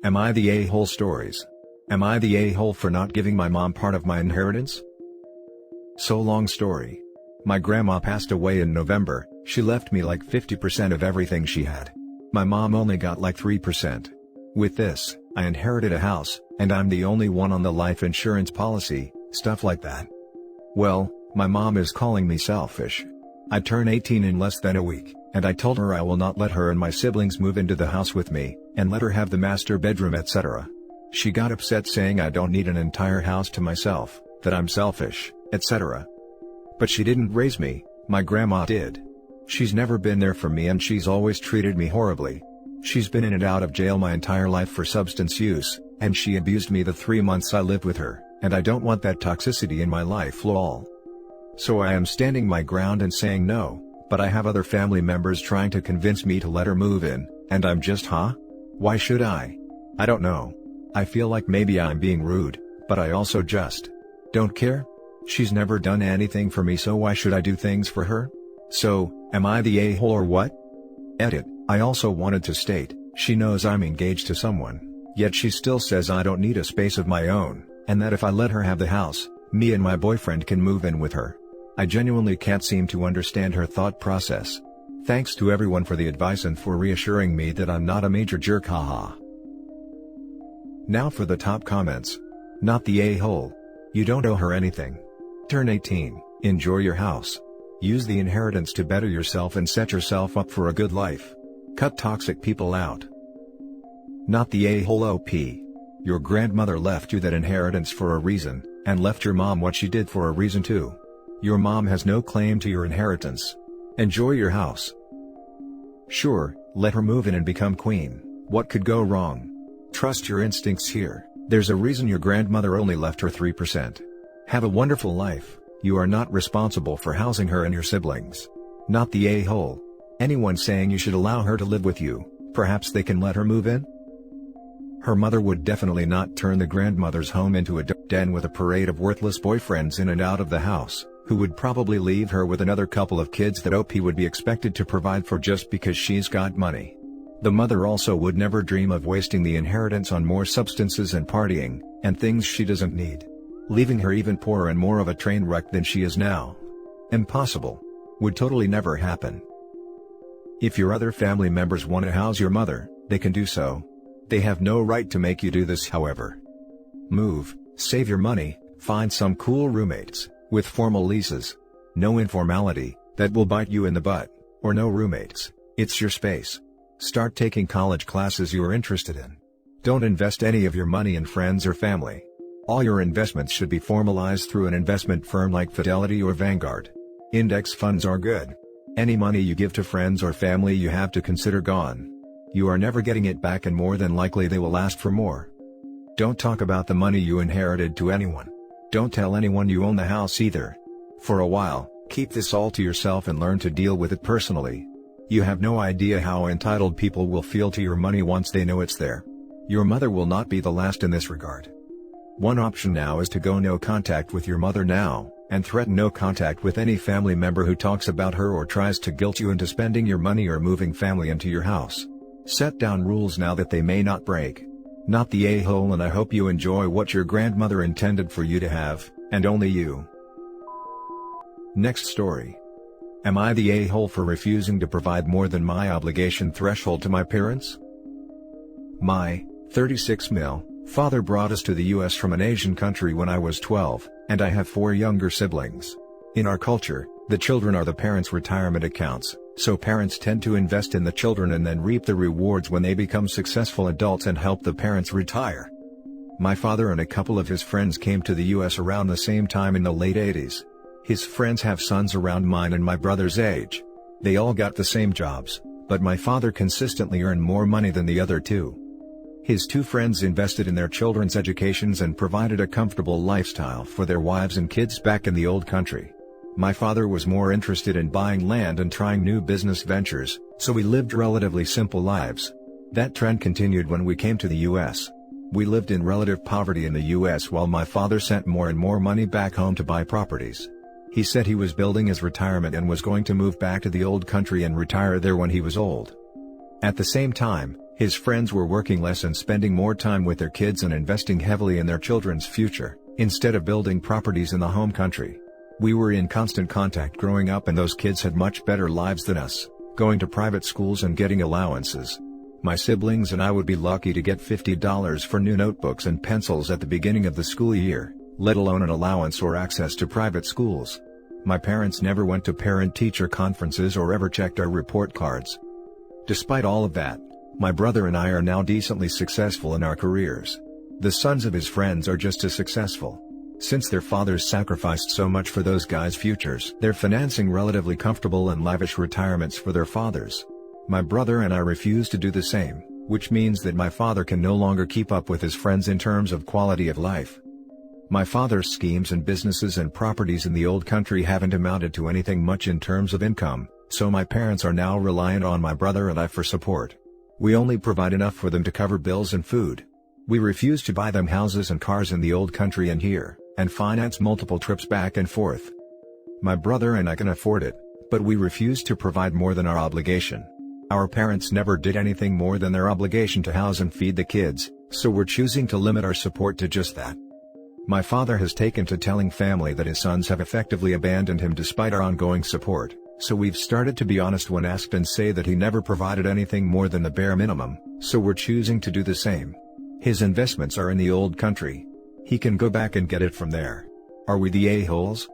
Am I the a-hole stories? Am I the a-hole for not giving my mom part of my inheritance? So long story. My grandma passed away in November. She left me like 50% of everything she had. My mom only got like 3%. With this, I inherited a house, and I'm the only one on the life insurance policy, stuff like that. Well, my mom is calling me selfish. I turn 18 in less than a week, and I told her I will not let her and my siblings move into the house with me, and let her have the master bedroom, etc. She got upset saying I don't need an entire house to myself, that I'm selfish, etc. But she didn't raise me, my grandma did. She's never been there for me and she's always treated me horribly. She's been in and out of jail my entire life for substance use, and she abused me the 3 months I lived with her, and I don't want that toxicity in my life lol. So I am standing my ground and saying no, but I have other family members trying to convince me to let her move in, and I'm just why should I? I don't know. I feel like maybe I'm being rude, but I also just don't care. She's never done anything for me, so why should I do things for her? So, am I the a-hole or what? Edit. I also wanted to state, she knows I'm engaged to someone, yet she still says I don't need a space of my own, and that if I let her have the house, me and my boyfriend can move in with her. I genuinely can't seem to understand her thought process. Thanks to everyone for the advice and for reassuring me that I'm not a major jerk, haha. Now for the top comments. Not the a-hole. You don't owe her anything. Turn 18, enjoy your house. Use the inheritance to better yourself and set yourself up for a good life. Cut toxic people out. Not the a-hole OP. Your grandmother left you that inheritance for a reason, and left your mom what she did for a reason too. Your mom has no claim to your inheritance. Enjoy your house. Sure, let her move in and become queen. What could go wrong? Trust your instincts here. There's a reason your grandmother only left her 3%. Have a wonderful life. You are not responsible for housing her and your siblings. Not the a-hole. Anyone saying you should allow her to live with you, perhaps they can let her move in? Her mother would definitely not turn the grandmother's home into a den with a parade of worthless boyfriends in and out of the house, who would probably leave her with another couple of kids that OP would be expected to provide for just because she's got money. The mother also would never dream of wasting the inheritance on more substances and partying, and things she doesn't need. Leaving her even poorer and more of a train wreck than she is now. Impossible. Would totally never happen. If your other family members want to house your mother, they can do so. They have no right to make you do this, however. Move, save your money, find some cool roommates, with formal leases. No informality, that will bite you in the butt, or no roommates, it's your space. Start taking college classes you are interested in. Don't invest any of your money in friends or family. All your investments should be formalized through an investment firm like Fidelity or Vanguard. Index funds are good. Any money you give to friends or family you have to consider gone. You are never getting it back, and more than likely they will ask for more. Don't talk about the money you inherited to anyone. Don't tell anyone you own the house either. For a while, keep this all to yourself and learn to deal with it personally. You have no idea how entitled people will feel to your money once they know it's there. Your mother will not be the last in this regard. One option now is to go no contact with your mother now, and threaten no contact with any family member who talks about her or tries to guilt you into spending your money or moving family into your house. Set down rules now that they may not break. Not the a-hole, and I hope you enjoy what your grandmother intended for you to have, and only you. Next story. Am I the a-hole for refusing to provide more than my obligation threshold to my parents? My 36 mil father brought us to the US from an Asian country when I was 12, and I have 4 younger siblings. In our culture, the children are the parents' retirement accounts, so parents tend to invest in the children and then reap the rewards when they become successful adults and help the parents retire. My father and a couple of his friends came to the US around the same time in the late 80s. His friends have sons around mine and my brother's age. They all got the same jobs, but my father consistently earned more money than the other two. His 2 friends invested in their children's educations and provided a comfortable lifestyle for their wives and kids back in the old country. My father was more interested in buying land and trying new business ventures, so we lived relatively simple lives. That trend continued when we came to the US. We lived in relative poverty in the US while my father sent more and more money back home to buy properties. He said he was building his retirement and was going to move back to the old country and retire there when he was old. At the same time, His friends were working less and spending more time with their kids and investing heavily in their children's future, instead of building properties in the home country. We were in constant contact growing up, and those kids had much better lives than us, going to private schools and getting allowances. My siblings and I would be lucky to get $50 for new notebooks and pencils at the beginning of the school year, let alone an allowance or access to private schools. My parents never went to parent-teacher conferences or ever checked our report cards. Despite all of that, my brother and I are now decently successful in our careers. The sons of his friends are just as successful. Since their fathers sacrificed so much for those guys' futures, they're financing relatively comfortable and lavish retirements for their fathers. My brother and I refuse to do the same, which means that my father can no longer keep up with his friends in terms of quality of life. My father's schemes and businesses and properties in the old country haven't amounted to anything much in terms of income, so my parents are now reliant on my brother and I for support. We only provide enough for them to cover bills and food. We refuse to buy them houses and cars in the old country and here, and finance multiple trips back and forth. My brother and I can afford it, but we refuse to provide more than our obligation. Our parents never did anything more than their obligation to house and feed the kids, so we're choosing to limit our support to just that. My father has taken to telling family that his sons have effectively abandoned him despite our ongoing support, so we've started to be honest when asked and say that he never provided anything more than the bare minimum, so we're choosing to do the same. His investments are in the old country. He can go back and get it from there. Are we the a-holes?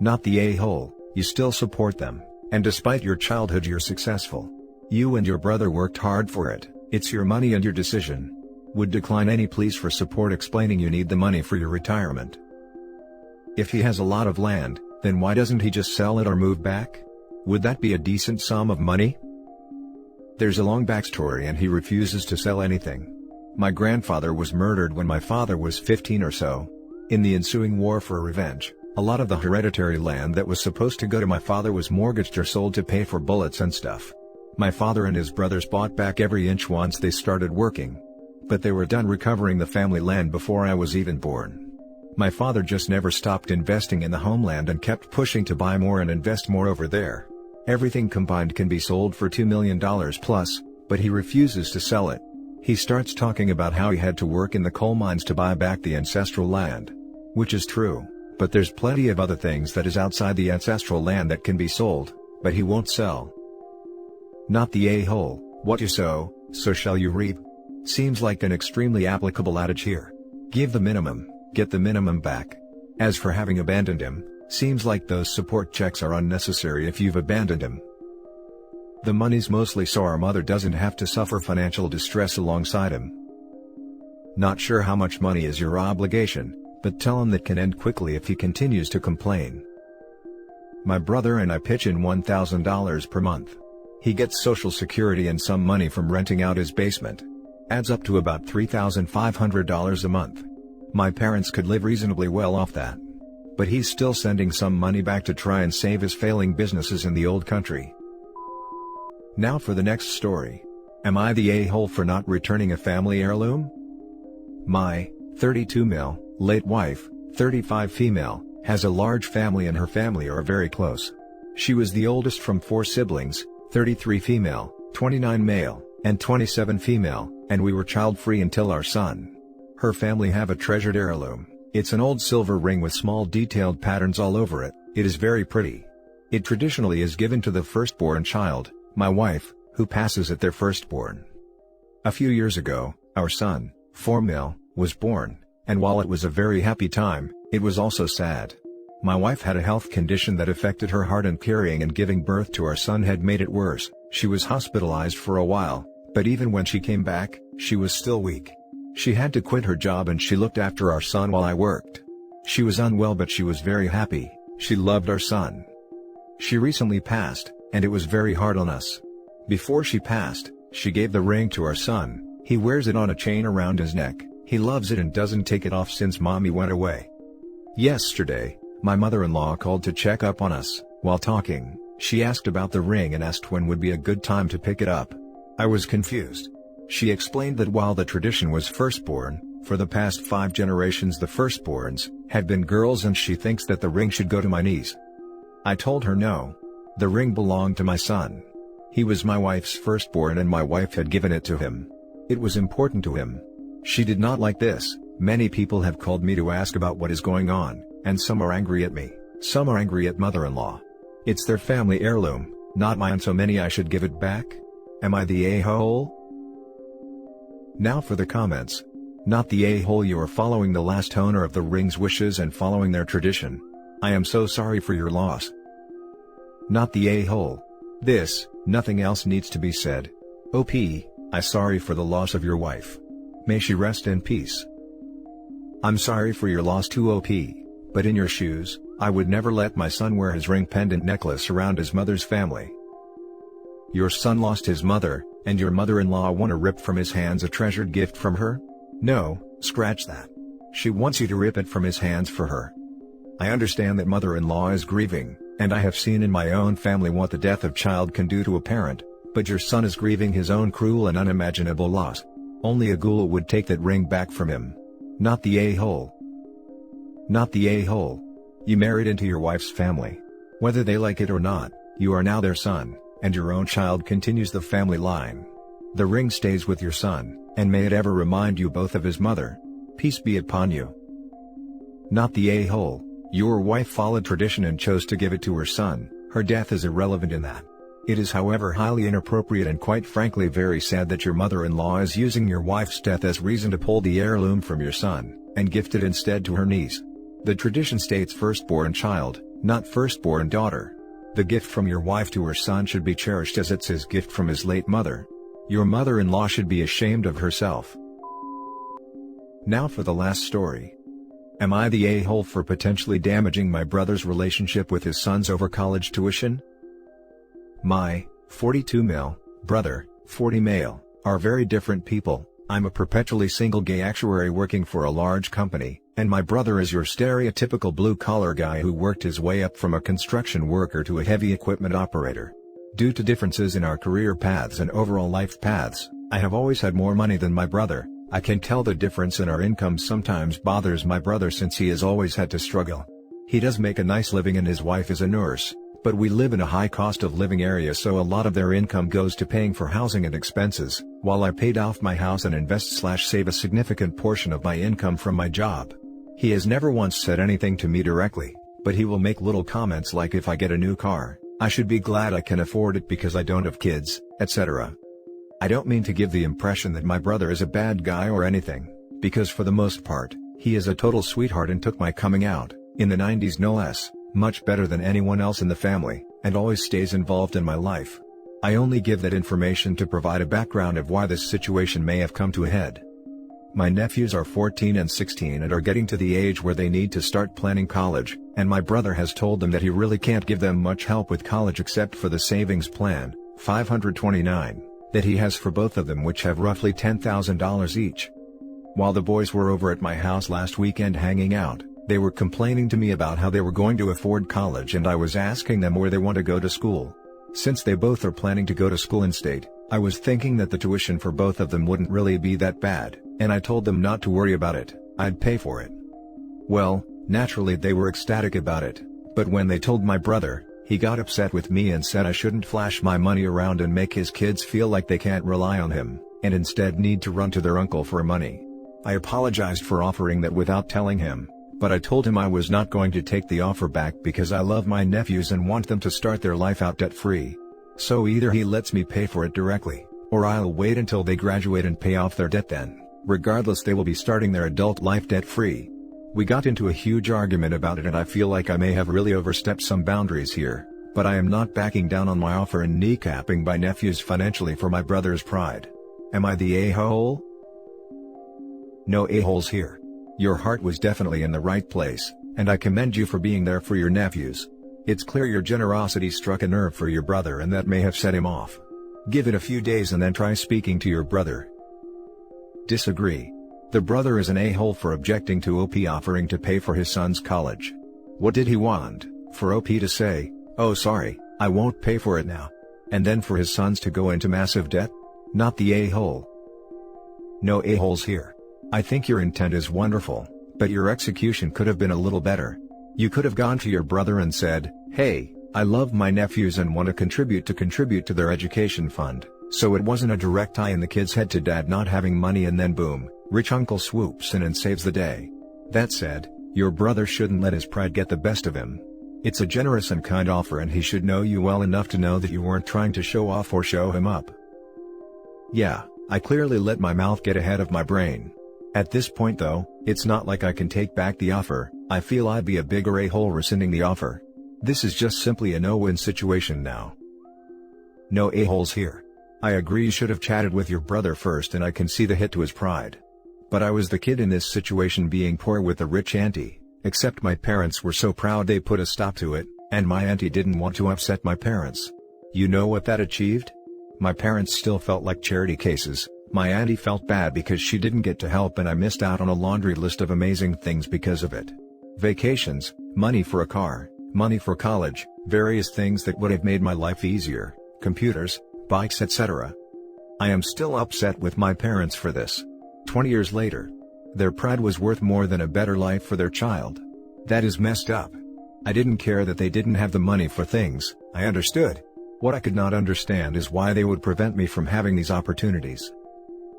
Not the a-hole, you still support them, and despite your childhood you're successful. You and your brother worked hard for it, it's your money and your decision. Would decline any pleas for support explaining you need the money for your retirement. If he has a lot of land, then why doesn't he just sell it or move back? Would that be a decent sum of money? There's a long backstory and he refuses to sell anything. My grandfather was murdered when my father was 15 or so. In the ensuing war for revenge, a lot of the hereditary land that was supposed to go to my father was mortgaged or sold to pay for bullets and stuff. My father and his brothers bought back every inch once they started working. But they were done recovering the family land before I was even born. My father just never stopped investing in the homeland and kept pushing to buy more and invest more over there. Everything combined can be sold for $2 million plus, but he refuses to sell it. He starts talking about how he had to work in the coal mines to buy back the ancestral land. Which is true, but there's plenty of other things that is outside the ancestral land that can be sold, but he won't sell. Not the a-hole, what you sow, so shall you reap. Seems like an extremely applicable adage here. Give the minimum, get the minimum back. As for having abandoned him, seems like those support checks are unnecessary if you've abandoned him. The money's mostly so our mother doesn't have to suffer financial distress alongside him. Not sure how much money is your obligation, but tell him that can end quickly if he continues to complain. My brother and I pitch in $1,000 per month. He gets Social Security and some money from renting out his basement. Adds up to about $3,500 a month. My parents could live reasonably well off that. But he's still sending some money back to try and save his failing businesses in the old country. Now for the next story. Am I the a-hole for not returning a family heirloom? My 32 male, late wife, 35 female, has a large family and her family are very close. She was the oldest from 4 siblings, 33 female, 29 male, and 27 female, and we were child-free until our son. Her family have a treasured heirloom. It's an old silver ring with small detailed patterns all over it. It is very pretty. It traditionally is given to the firstborn child, my wife, who passes at their firstborn. A few years ago, our son, 4 male, was born, and while it was a very happy time, it was also sad. My wife had a health condition that affected her heart, and carrying and giving birth to our son had made it worse. She was hospitalized for a while, but even when she came back, she was still weak. She had to quit her job and she looked after our son while I worked. She was unwell but she was very happy. She loved our son. She recently passed, and it was very hard on us. Before she passed, she gave the ring to our son. He wears it on a chain around his neck. He loves it and doesn't take it off since mommy went away. Yesterday, my mother-in-law called to check up on us. While talking, she asked about the ring and asked when would be a good time to pick it up. I was confused. She explained that while the tradition was firstborn, for the past 5 generations the firstborns had been girls and she thinks that the ring should go to my niece. I told her no. The ring belonged to my son. He was my wife's firstborn and my wife had given it to him. It was important to him. She did not like this. Many people have called me to ask about what is going on, and some are angry at me, some are angry at mother-in-law. It's their family heirloom, not mine, so many I should give it back? Am I the a-hole? Now for the comments. Not the a-hole, you are following the last owner of the ring's wishes and following their tradition. I am so sorry for your loss. Not the a-hole. This, nothing else needs to be said. OP, I'm sorry for the loss of your wife. May she rest in peace. I'm sorry for your loss too, OP, but in your shoes, I would never let my son wear his ring pendant necklace around his mother's family. Your son lost his mother, and your mother-in-law want to rip from his hands a treasured gift from her? No, scratch that. She wants you to rip it from his hands for her. I understand that mother-in-law is grieving, and I have seen in my own family what the death of child can do to a parent, but your son is grieving his own cruel and unimaginable loss. Only a ghoul would take that ring back from him. Not the a-hole. Not the a-hole. You married into your wife's family. Whether they like it or not, you are now their son, and your own child continues the family line. The ring stays with your son, and may it ever remind you both of his mother. Peace be upon you. Not the a-hole. Your wife followed tradition and chose to give it to her son. Her death is irrelevant in that. It is however highly inappropriate and quite frankly very sad that your mother-in-law is using your wife's death as reason to pull the heirloom from your son, and gift it instead to her niece. The tradition states firstborn child, not firstborn daughter. The gift from your wife to her son should be cherished as it's his gift from his late mother. Your mother-in-law should be ashamed of herself. Now for the last story. Am I the a-hole for potentially damaging my brother's relationship with his sons over college tuition? My 42 male brother, 40 male, are very different people. I'm a perpetually single gay actuary working for a large company, and my brother is your stereotypical blue-collar guy who worked his way up from a construction worker to a heavy equipment operator. Due to differences in our career paths and overall life paths, I have always had more money than my brother. I can tell the difference in our income sometimes bothers my brother since he has always had to struggle. He does make a nice living and his wife is a nurse, but we live in a high cost of living area, so a lot of their income goes to paying for housing and expenses, while I paid off my house and invest/save a significant portion of my income from my job. He has never once said anything to me directly, but he will make little comments like if I get a new car, I should be glad I can afford it because I don't have kids, etc. I don't mean to give the impression that my brother is a bad guy or anything, because for the most part, he is a total sweetheart and took my coming out, in the 90s no less, much better than anyone else in the family, and always stays involved in my life. I only give that information to provide a background of why this situation may have come to a head. My nephews are 14 and 16 and are getting to the age where they need to start planning college, and my brother has told them that he really can't give them much help with college except for the savings plan, $529, that he has for both of them, which have roughly $10,000 each. While the boys were over at my house last weekend hanging out, they were complaining to me about how they were going to afford college, and I was asking them where they want to go to school. Since they both are planning to go to school in state, I was thinking that the tuition for both of them wouldn't really be that bad, and I told them not to worry about it, I'd pay for it. Well, naturally they were ecstatic about it, but when they told my brother, he got upset with me and said I shouldn't flash my money around and make his kids feel like they can't rely on him, and instead need to run to their uncle for money. I apologized for offering that without telling him, but I told him I was not going to take the offer back because I love my nephews and want them to start their life out debt-free. So either he lets me pay for it directly, or I'll wait until they graduate and pay off their debt then. Regardless, they will be starting their adult life debt-free. We got into a huge argument about it and I feel like I may have really overstepped some boundaries here, but I am not backing down on my offer and kneecapping my nephews financially for my brother's pride. Am I the a-hole? No a-holes here. Your heart was definitely in the right place, and I commend you for being there for your nephews. It's clear your generosity struck a nerve for your brother and that may have set him off. Give it a few days and then try speaking to your brother. Disagree. The brother is an a-hole for objecting to OP offering to pay for his son's college. What did he want? For OP to say, "Oh sorry, I won't pay for it now," and then for his sons to go into massive debt? Not the a-hole. No a-holes here. I think your intent is wonderful, but your execution could have been a little better. You could have gone to your brother and said, "Hey, I love my nephews and want to contribute to their education fund, so it wasn't a direct eye in the kid's head to dad not having money and then boom, rich uncle swoops in and saves the day. That said, your brother shouldn't let his pride get the best of him. It's a generous and kind offer and he should know you well enough to know that you weren't trying to show off or show him up. Yeah, I clearly let my mouth get ahead of my brain. At this point though, it's not like I can take back the offer. I feel I'd be a bigger a-hole rescinding the offer. This is just simply a no-win situation now. No a-holes here. I agree you should have chatted with your brother first and I can see the hit to his pride. But I was the kid in this situation being poor with a rich auntie, except my parents were so proud they put a stop to it, and my auntie didn't want to upset my parents. You know what that achieved? My parents still felt like charity cases. My auntie felt bad because she didn't get to help and I missed out on a laundry list of amazing things because of it. Vacations, money for a car, money for college, various things that would have made my life easier, computers, bikes, etc. I am still upset with my parents for this. 20 years later. Their pride was worth more than a better life for their child. That is messed up. I didn't care that they didn't have the money for things, I understood. What I could not understand is why they would prevent me from having these opportunities.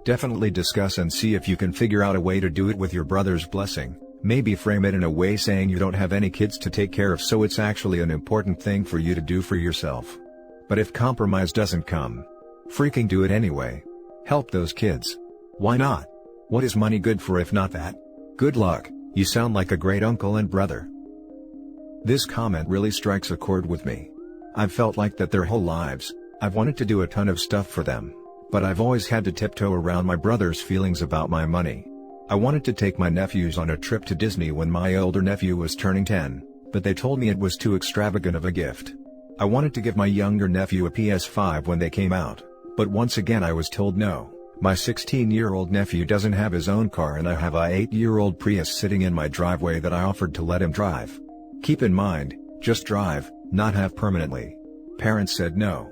Definitely discuss and see if you can figure out a way to do it with your brother's blessing. Maybe frame it in a way saying you don't have any kids to take care of, so it's actually an important thing for you to do for yourself. But if compromise doesn't come, freaking do it anyway. Help those kids. Why not? What is money good for if not that? Good luck, you sound like a great uncle and brother. This comment really strikes a chord with me. I've felt like that their whole lives. I've wanted to do a ton of stuff for them, but I've always had to tiptoe around my brother's feelings about my money. I wanted to take my nephews on a trip to Disney when my older nephew was turning 10, but they told me it was too extravagant of a gift. I wanted to give my younger nephew a PS5 when they came out, but once again I was told no. My 16-year-old nephew doesn't have his own car and I have a 8-year-old Prius sitting in my driveway that I offered to let him drive. Keep in mind, just drive, not have permanently. Parents said no.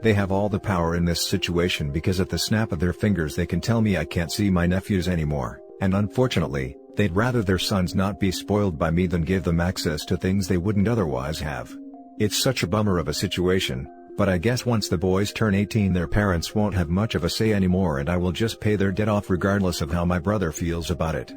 They have all the power in this situation because at the snap of their fingers they can tell me I can't see my nephews anymore, and unfortunately, they'd rather their sons not be spoiled by me than give them access to things they wouldn't otherwise have. It's such a bummer of a situation. But I guess once the boys turn 18 their parents won't have much of a say anymore and I will just pay their debt off regardless of how my brother feels about it.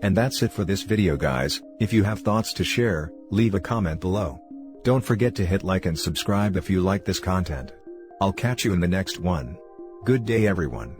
And that's it for this video guys. If you have thoughts to share, leave a comment below. Don't forget to hit like and subscribe if you like this content. I'll catch you in the next one. Good day everyone.